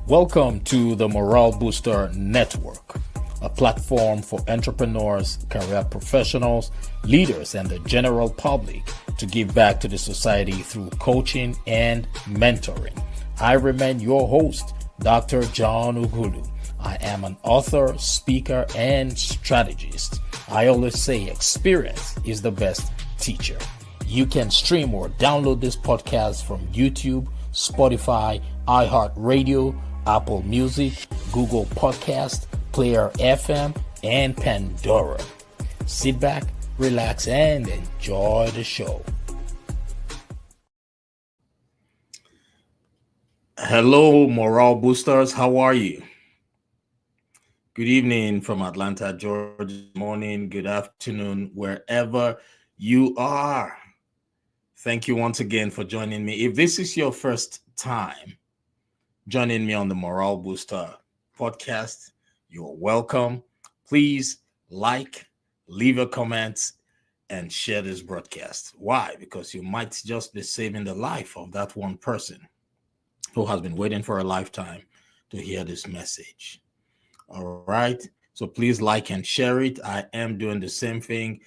Welcome to the Morale Booster Network, a platform for entrepreneurs, career professionals, leaders, and the general public to give back to the society through coaching and mentoring. I remain your host, Dr. John Ugulu. I am an author, speaker, and strategist. I always say experience is the best teacher. You can stream or download this podcast from YouTube, Spotify, iHeartRadio, Apple Music, Google Podcast, Player FM, and Pandora. Sit back, relax, and enjoy the show. Hello, Morale Boosters. How are you? Good evening from Atlanta, Georgia. Morning, good afternoon, wherever you are. Thank you once again for joining me. If this is your first time joining me on the Morale Booster podcast, you're welcome. Please like, leave a comment, and share this broadcast. Why? Because you might just be saving the life of that one person who has been waiting for a lifetime to hear this message. All right. So please like and share it. I am doing the same thing.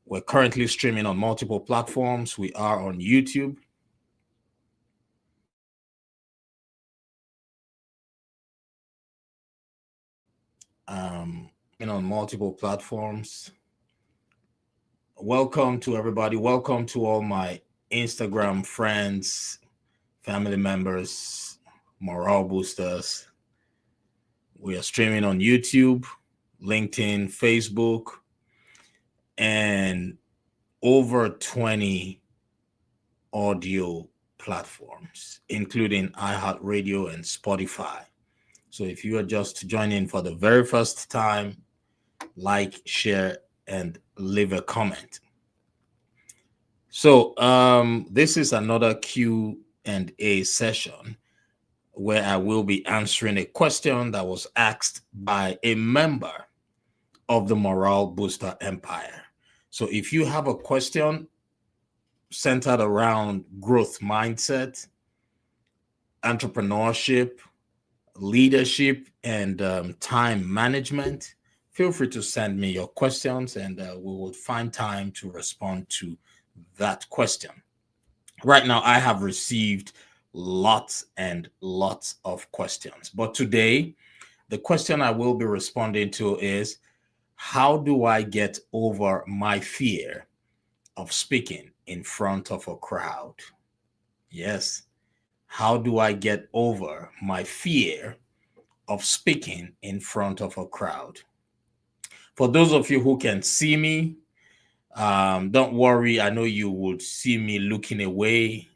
We're currently streaming on multiple platforms. We are on YouTube. On multiple platforms. Welcome to everybody. Welcome to all my Instagram friends, family members, morale boosters. We are streaming on YouTube, LinkedIn, Facebook, and over 20 audio platforms, including iHeartRadio and Spotify. So if you are just joining for the very first time, like, share, and leave a comment. So this is another Q&A session where I will be answering a question that was asked by a member of the Morale Booster Empire. So if you have a question centered around growth mindset, entrepreneurship, leadership, and time management, feel free to send me your questions and we will find time to respond to that question. Right now, I have received lots and lots of questions, but today, the question I will be responding to is, how do I get over my fear of speaking in front of a crowd? Yes. How do I get over my fear of speaking in front of a crowd? For those of you who can see me, don't worry. I know you would see me looking away.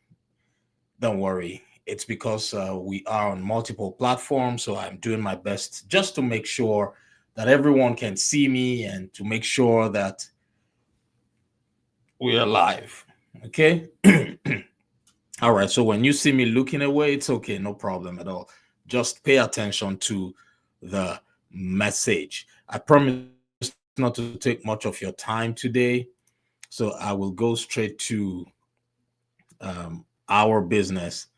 Don't worry. It's because we are on multiple platforms. So I'm doing my best just to make sure that everyone can see me and to make sure that we are live. Okay. All right. So when you see me looking away, it's okay. No problem at all. Just pay attention to the message. I promise not to take much of your time today. So I will go straight to our business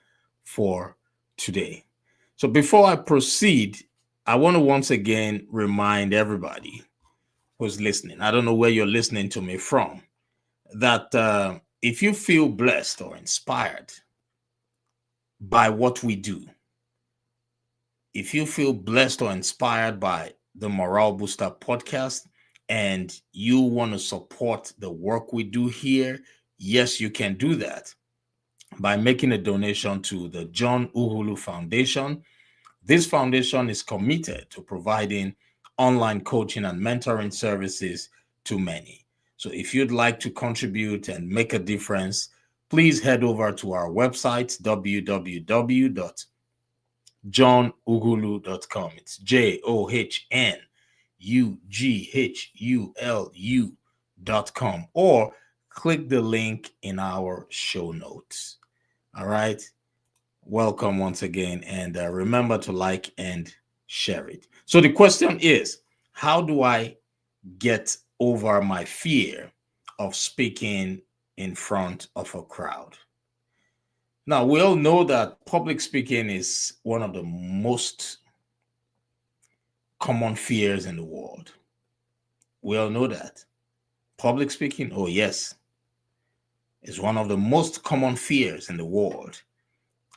for today. So before I proceed, I want to once again remind everybody who's listening, I don't know where you're listening to me from, that if you feel blessed or inspired by what we do, if you feel blessed or inspired by the Morale Booster podcast and you want to support the work we do here, yes, you can do that by making a donation to the John Uhulu Foundation. This foundation is committed to providing online coaching and mentoring services to many. So if you'd like to contribute and make a difference, please head over to our website, www.johnughulu.com. It's JOHNUGHULU.com, or click the link in our show notes. All right. Welcome once again. And remember to like and share it. So the question is, how do I get over my fear of speaking in front of a crowd? Now, we all know that public speaking is one of the most common fears in the world. We all know that. Public speaking, oh, yes, is one of the most common fears in the world.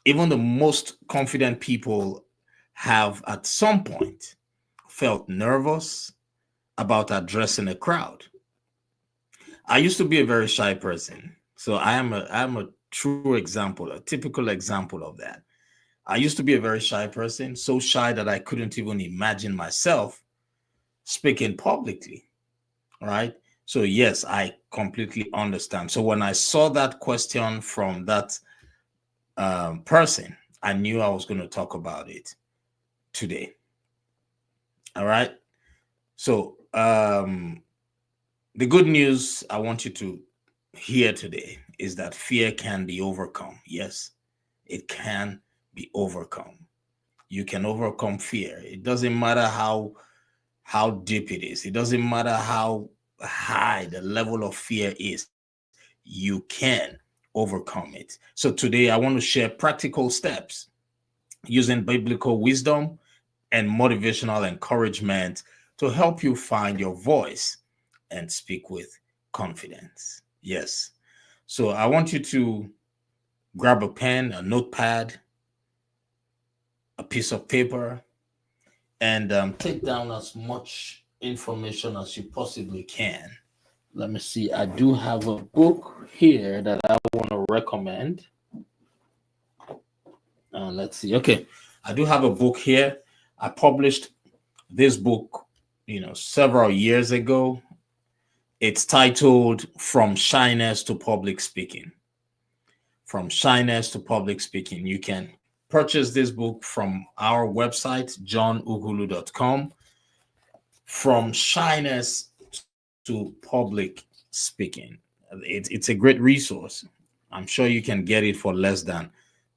Even the most confident people have at some point felt nervous about addressing a crowd. I used to be a very shy person. So I'm a true example, a typical example of that. I used to be a very shy person, so shy that I couldn't even imagine myself speaking publicly, right? So yes, I completely understand. So when I saw that question from that person, I knew I was going to talk about it today. All right. So the good news I want you to hear today is that fear can be overcome. Yes, it can be overcome. You can overcome fear. It doesn't matter how deep it is. It doesn't matter how high the level of fear is. You can overcome it. So today I want to share practical steps using biblical wisdom and motivational encouragement to help you find your voice and speak with confidence. Yes. So I want you to grab a pen, a notepad, a piece of paper, and take down as much information as you possibly can. Let me see. I do have a book here that I want to recommend. Let's see. Okay. I do have a book here. I published this book, several years ago. It's titled From Shyness to Public Speaking. From Shyness to Public Speaking. You can purchase this book from our website, johnuhulu.com. From Shyness to Public Speaking. It's a great resource. I'm sure you can get it for less than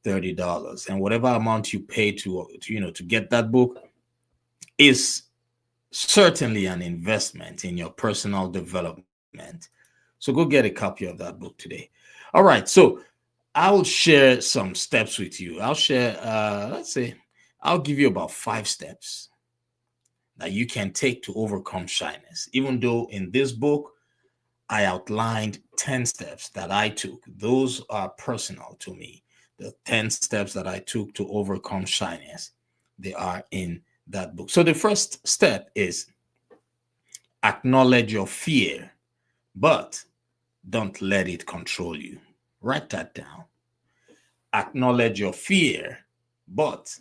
$30. And whatever amount you pay to get that book is certainly an investment in your personal development. So go get a copy of that book today. All right. So I'll share some steps with you. I'll share, let's say, I'll give you about 5 steps that you can take to overcome shyness. Even though in this book, I outlined 10 steps that I took. Those are personal to me. The 10 steps that I took to overcome shyness, they are in that book. So the first step is acknowledge your fear, but don't let it control you. Write that down. Acknowledge your fear, but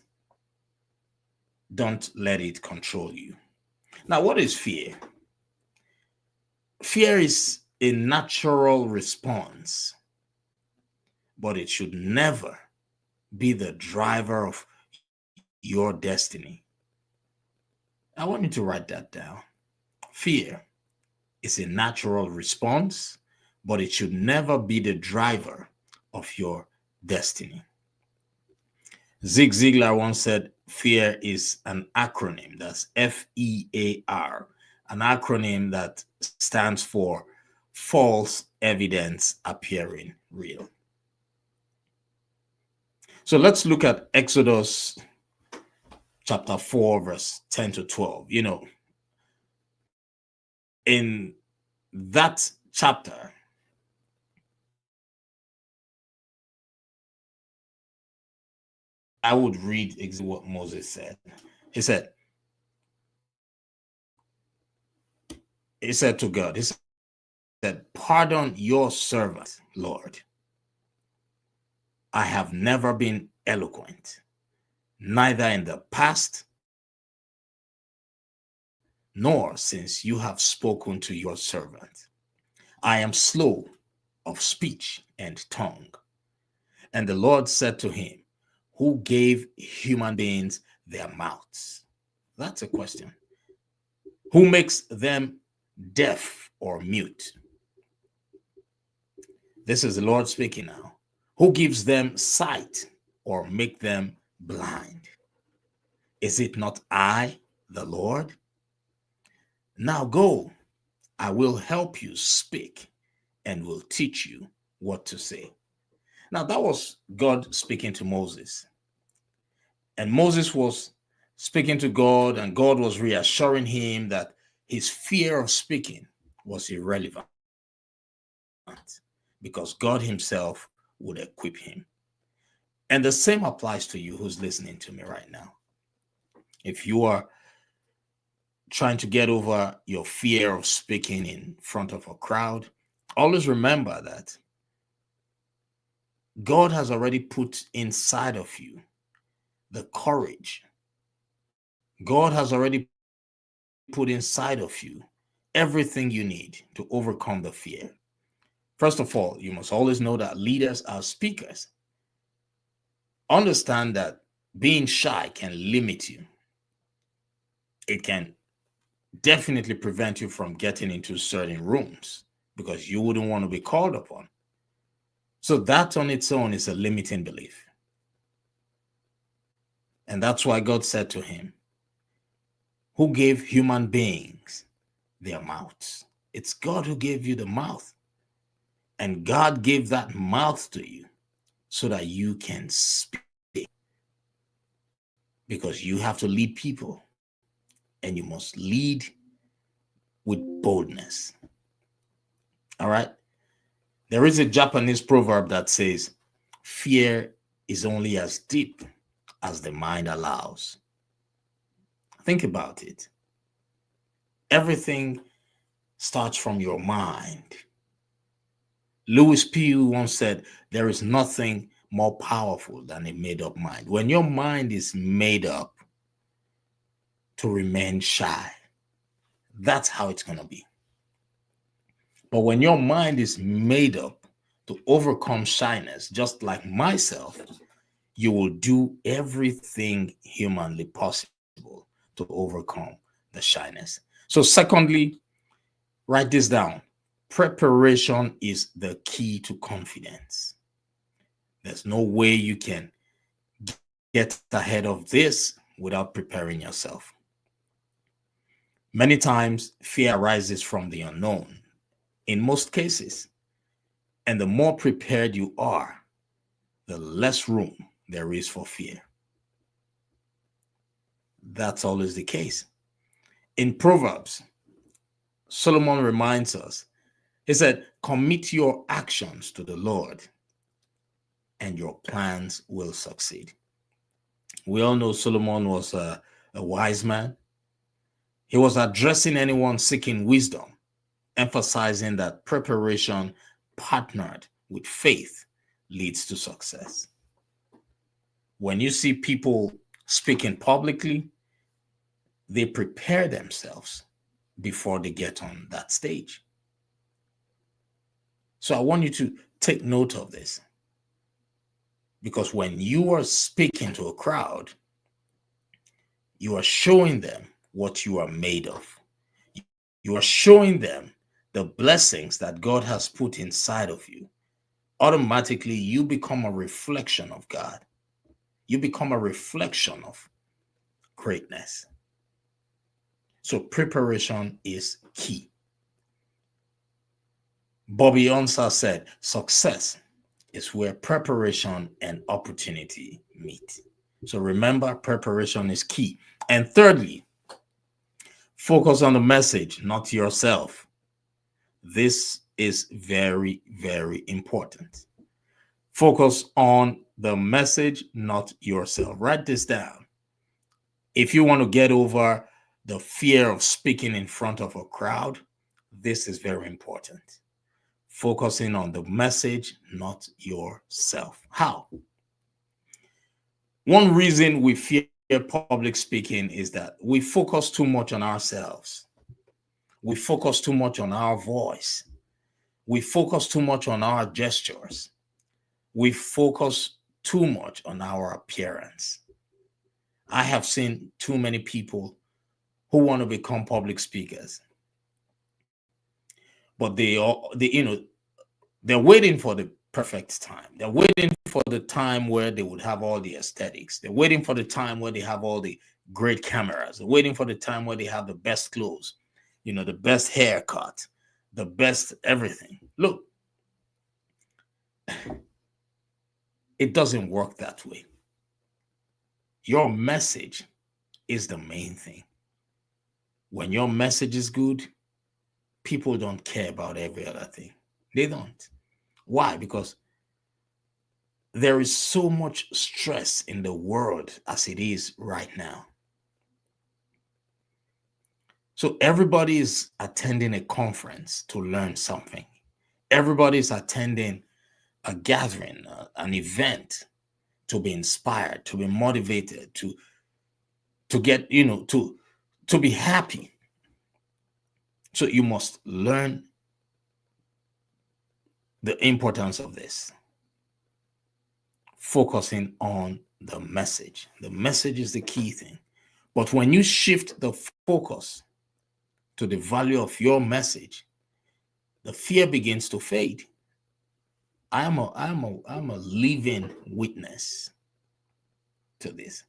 don't let it control you. Now, what is fear? Fear is a natural response, but it should never be the driver of your destiny. I want you to write that down. Fear is a natural response, but it should never be the driver of your destiny. Zig Ziglar once said, fear is an acronym. That's FEAR, an acronym that stands for false evidence appearing real. So let's look at Exodus chapter 4, verse 10 to 12. In that chapter, I would read exactly what Moses said. He said to God, he said, pardon your servant, Lord. I have never been eloquent, neither in the past nor since you have spoken to your servant. I am slow of speech and tongue. And the Lord said to him, who gave human beings their mouths? That's a question. Who makes them deaf or mute? This is the Lord speaking now. Who gives them sight or make them blind? Is it not I, the Lord? Now go, I will help you speak and will teach you what to say. Now, that was God speaking to Moses. And Moses was speaking to God, and God was reassuring him that his fear of speaking was irrelevant because God himself would equip him. And the same applies to you who's listening to me right now. If you are trying to get over your fear of speaking in front of a crowd, always remember that God has already put inside of you the courage. God has already put inside of you everything you need to overcome the fear. First of all, you must always know that leaders are speakers. Understand that being shy can limit you. It can definitely prevent you from getting into certain rooms because you wouldn't want to be called upon. So that on its own is a limiting belief. And that's why God said to him, who gave human beings their mouths? It's God who gave you the mouth. And God gave that mouth to you so that you can speak. Because you have to lead people and you must lead with boldness. All right? There is a Japanese proverb that says, fear is only as deep as the mind allows. Think about it. Everything starts from your mind. Louis P. once said, there is nothing more powerful than a made up mind. When your mind is made up to remain shy, that's how it's going to be. But when your mind is made up to overcome shyness, just like myself, you will do everything humanly possible to overcome the shyness. So, secondly, write this down. Preparation is the key to confidence. There's no way you can get ahead of this without preparing yourself. Many times, fear arises from the unknown, in most cases. And the more prepared you are, the less room there is for fear. That's always the case. In Proverbs, Solomon reminds us, he said, commit your actions to the Lord and your plans will succeed. We all know Solomon was a wise man. He was addressing anyone seeking wisdom, emphasizing that preparation partnered with faith leads to success. When you see people speaking publicly, they prepare themselves before they get on that stage. So I want you to take note of this. Because when you are speaking to a crowd, you are showing them what you are made of. You are showing them the blessings that God has put inside of you. Automatically, you become a reflection of God. You become a reflection of greatness. So preparation is key. Bobby Unser said, success is where preparation and opportunity meet. So remember, preparation is key. And thirdly, focus on the message, not yourself. This is very, very important. Focus on the message, not yourself. Write this down. If you want to get over the fear of speaking in front of a crowd, this is very important. Focusing on the message, not yourself. How? One reason we fear public speaking is that we focus too much on ourselves. We focus too much on our voice. We focus too much on our gestures. We focus too much on our appearance. I have seen too many people who want to become public speakers, but they're waiting for the perfect time. They're waiting for the time where they would have all the aesthetics. They're waiting for the time where they have all the great cameras. They're waiting for the time where they have the best clothes, the best haircut, the best everything. Look, It doesn't work that way. Your message is the main thing. When your message is good, people don't care about every other thing. They don't. Why? Because there is so much stress in the world as it is right now. So everybody is attending a conference to learn something. Everybody is attending a gathering, an event to be inspired, to be motivated, to get, to be happy. So you must learn the importance of this, focusing on the message. The message is the key thing. But when you shift the focus to the value of your message, the fear begins to fade. I'm a living witness to this.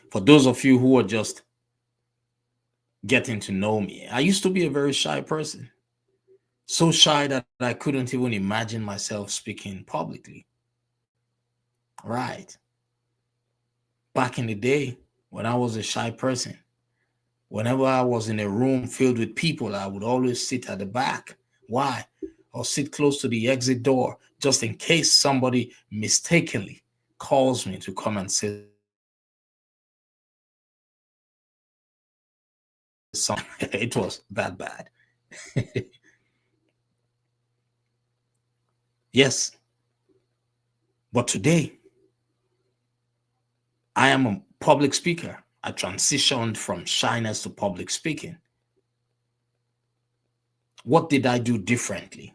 For those of you who are just getting to know me, I used to be a very shy person. So shy that I couldn't even imagine myself speaking publicly. Right. Back in the day, when I was a shy person, whenever I was in a room filled with people, I would always sit at the back. Why? Or sit close to the exit door, just in case somebody mistakenly calls me to come and say something. It was that bad. Yes. But today, I am a public speaker. I transitioned from shyness to public speaking. What did I do differently?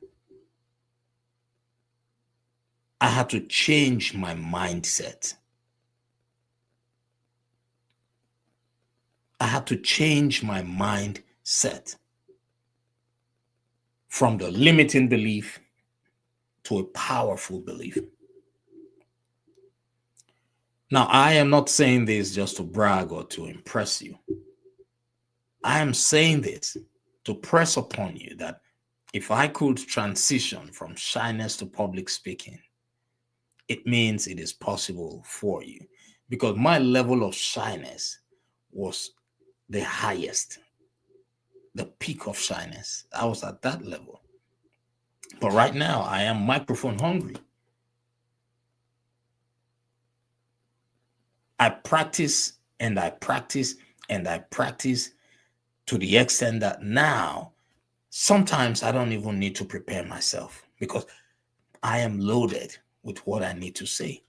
I had to change my mindset. I had to change my mindset from the limiting belief to a powerful belief. Now, I am not saying this just to brag or to impress you. I am saying this to press upon you that if I could transition from shyness to public speaking, it means it is possible for you. Because my level of shyness was the highest, the peak of shyness. I was at that level. But right now, I am microphone hungry. I practice and I practice and I practice to the extent that now sometimes I don't even need to prepare myself because I am loaded with what I need to say.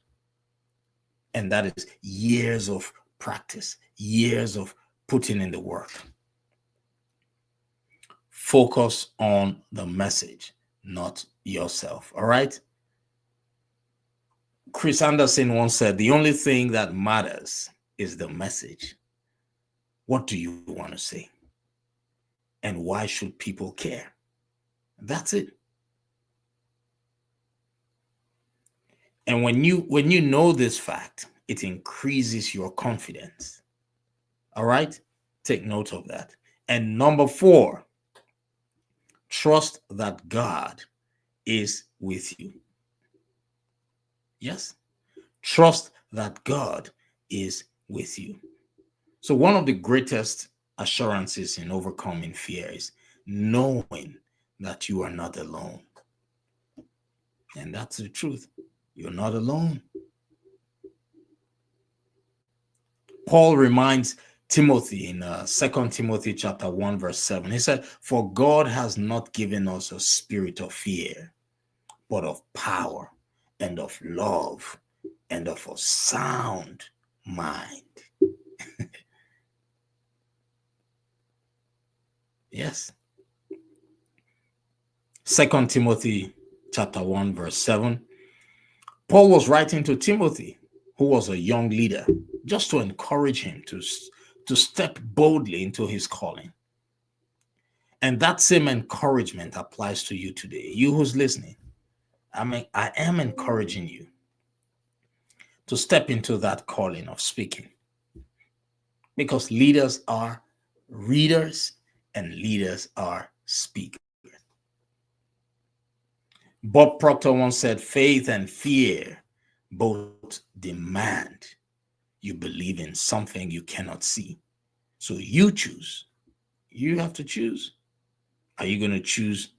And that is years of practice, years of putting in the work. Focus on the message, not yourself. All right? Chris Anderson once said, the only thing that matters is the message. What do you want to say? And why should people care? That's it. And when you know this fact, it increases your confidence. All right? Take note of that. And number 4, trust that God is with you. Yes? Trust that God is with you. So one of the greatest assurances in overcoming fear is knowing that you are not alone. And that's the truth. You're not alone. Paul reminds Timothy in 2 Timothy chapter 1 verse 7. He said, "For God has not given us a spirit of fear, but of power and of love and of a sound mind." Yes. 2 Timothy chapter 1 verse 7. Paul was writing to Timothy, who was a young leader, just to encourage him to step boldly into his calling. And that same encouragement applies to you today. You who's listening, I am encouraging you to step into that calling of speaking. Because leaders are readers and leaders are speakers. Bob Proctor once said, faith and fear both demand you believe in something you cannot see. So you choose. You have to choose. Are you going to choose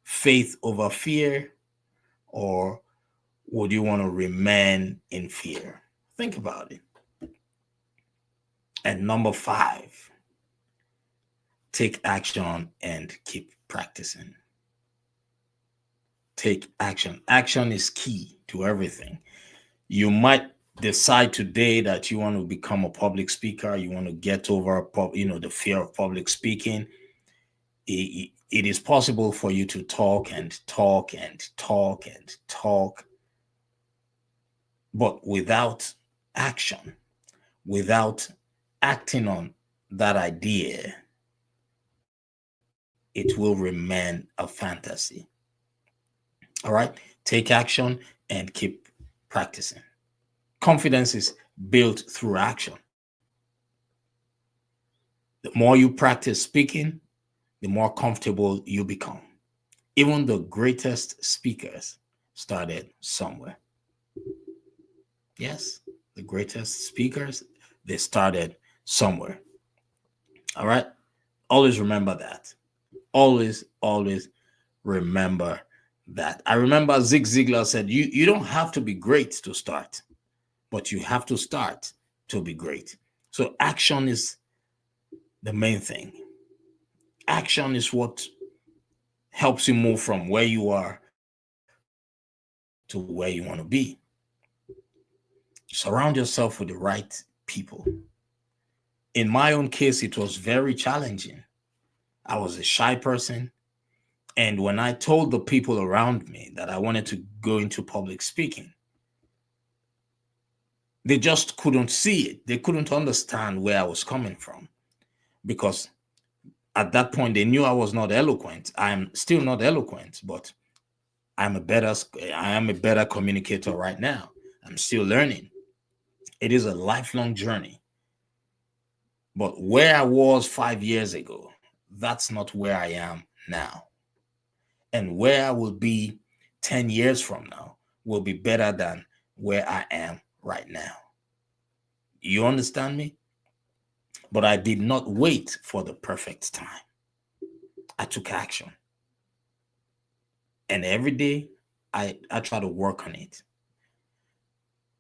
faith over fear, or would you want to remain in fear? Think about it. And number 5, take action and keep practicing. Take action. Action is key to everything. You might decide today that you want to become a public speaker, you want to get over the fear of public speaking. It is possible for you to talk and talk and talk and talk, but without action, without acting on that idea, it will remain a fantasy. All right? Take action and keep practicing. Confidence is built through action. The more you practice speaking, the more comfortable you become. Even the greatest speakers started somewhere. Yes, the greatest speakers, they started somewhere. All right? Always remember that. Always remember that. I remember Zig Ziglar said, you don't have to be great to start, but you have to start to be great. So action is the main thing. Action is what helps you move from where you are to where you want to be. Surround yourself with the right people. In my own case, it was very challenging. I was a shy person. And when I told the people around me that I wanted to go into public speaking, they just couldn't see it. They couldn't understand where I was coming from, because at that point they knew I was not eloquent. I'm still not eloquent, but I'm a better I am a better communicator right now. I'm still learning. It is a lifelong journey. But where I was 5 years ago, that's not where I am now. And where I will be 10 years from now will be better than where I am right now. You understand me? But I did not wait for the perfect time. I took action. And every day I try to work on it.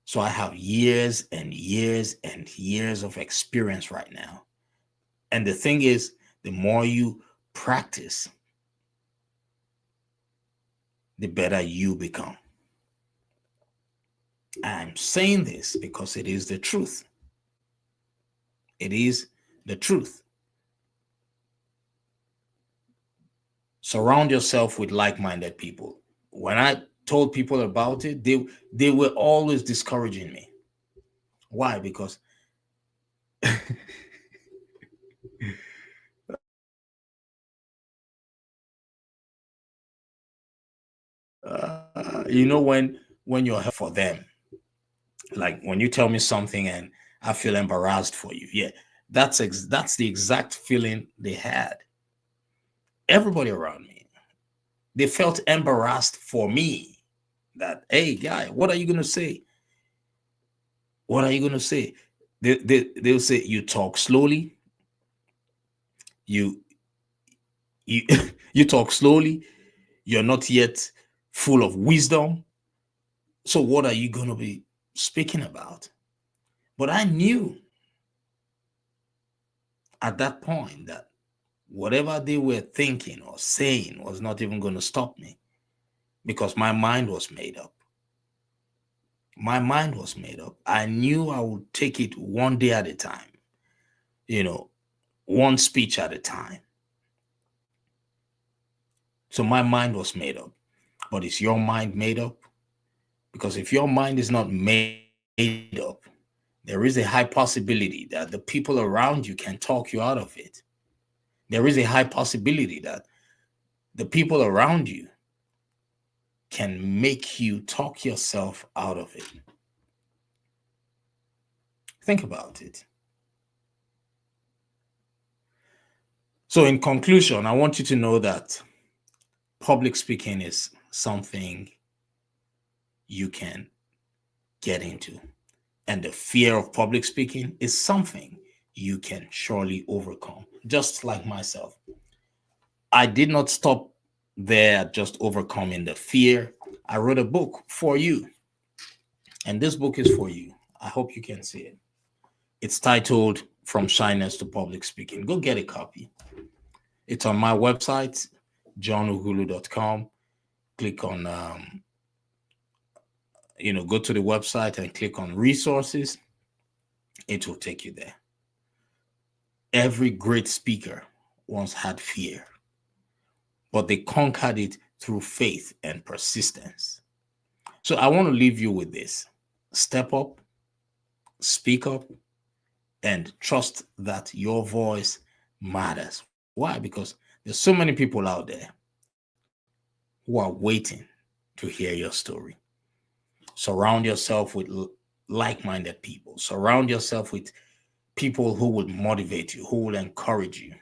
So I have years and years and years of experience right now. And the thing is, the more you practice, the better you become. I'm saying this because it is the truth. It is the truth. Surround yourself with like-minded people. When I told people about it, they were always discouraging me. Why? Because when you're for them, like when you tell me something and I feel embarrassed for you. Yeah, that's the exact feeling they had. Everybody around me, they felt embarrassed for me. That, hey guy, what are you gonna say? What are you gonna say? They'll say you talk slowly. You you you talk slowly. You're not yet full of wisdom. So what are you gonna be speaking about? But I knew at that point that whatever they were thinking or saying was not even going to stop me, because my mind was made up. My mind was made up. I knew I would take it one day at a time, you know, one speech at a time. So my mind was made up. But is your mind made up? Because if your mind is not made up, there is a high possibility that the people around you can talk you out of it. There is a high possibility that the people around you can make you talk yourself out of it. Think about it. So, in conclusion, I want you to know that public speaking is something you can get into. And the fear of public speaking is something you can surely overcome. Just like myself, I did not stop there at just overcoming the fear. I wrote a book for you, and this book is for you. I hope you can see it. It's titled From Shyness to Public Speaking. Go get a copy. It's on my website, johnugulu.com. Click on, go to the website and click on resources. It will take you there. Every great speaker once had fear, but they conquered it through faith and persistence. So I want to leave you with this. Step up, speak up, and trust that your voice matters. Why? Because there's so many people out there who are waiting to hear your story. Surround yourself with like-minded people. Surround yourself with people who would motivate you, who will encourage you.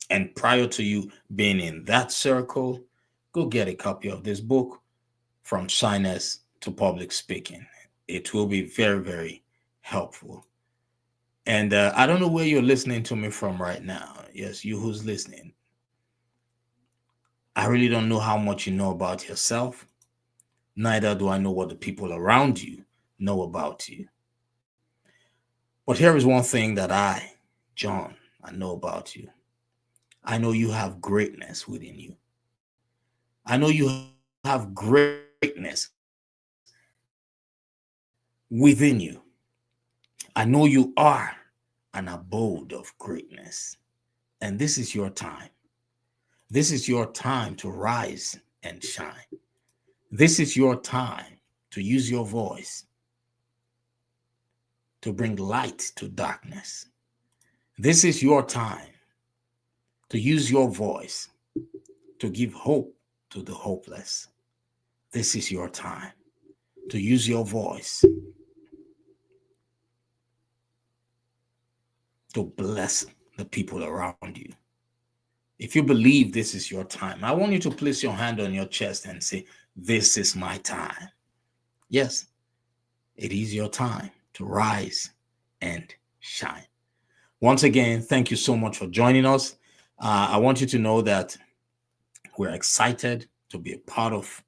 And prior to you being in that circle, go get a copy of this book, From Shyness to Public Speaking. It will be very, very helpful. And I don't know where you're listening to me from right now. Yes, you who's listening. I really don't know how much you know about yourself. Neither do I know what the people around you know about you. But here is one thing that John, I know about you. I know you have greatness within you. I know you have greatness within you. I know you are an abode of greatness. And this is your time. This is your time to rise and shine. This is your time to use your voice to bring light to darkness. This is your time to use your voice to give hope to the hopeless. This is your time to use your voice to bless the people around you. If you believe this is your time, I want you to place your hand on your chest and say, this is my time. Yes, it is your time to rise and shine. Once again, thank you so much for joining us. I want you to know that we're excited to be a part of,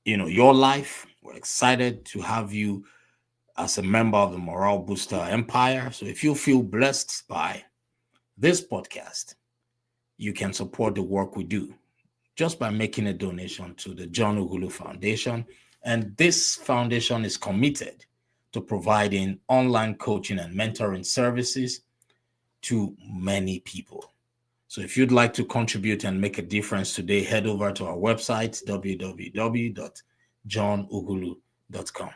your life. We're excited to have you as a member of the Morale Booster Empire. So if you feel blessed by this podcast, you can support the work we do just by making a donation to the John Ugulu Foundation. And this foundation is committed to providing online coaching and mentoring services to many people. So if you'd like to contribute and make a difference today, head over to our website, www.johnugulu.com,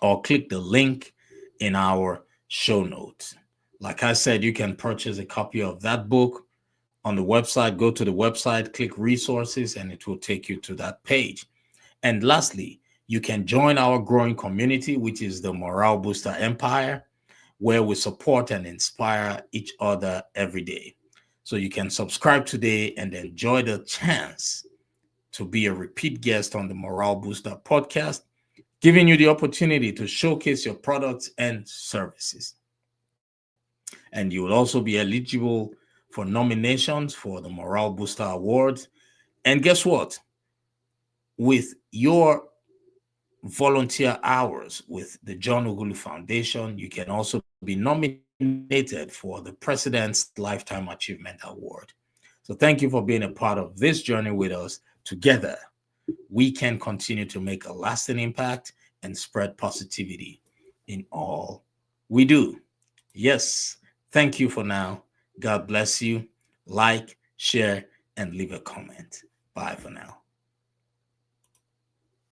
or click the link in our show notes. Like I said, you can purchase a copy of that book on the website. Go to the website, click resources, and it will take you to that page. And lastly, you can join our growing community, which is the Morale Booster Empire, where we support and inspire each other every day. So you can subscribe today and enjoy the chance to be a repeat guest on the Morale Booster podcast, giving you the opportunity to showcase your products and services. And you will also be eligible for nominations for the Morale Booster Awards. And guess what? With your volunteer hours with the John Ugulu Foundation, you can also be nominated for the President's Lifetime Achievement Award. So thank you for being a part of this journey with us. Together, we can continue to make a lasting impact and spread positivity in all we do. Yes, thank you for now. God bless you. Like, share, and leave a comment. Bye for now.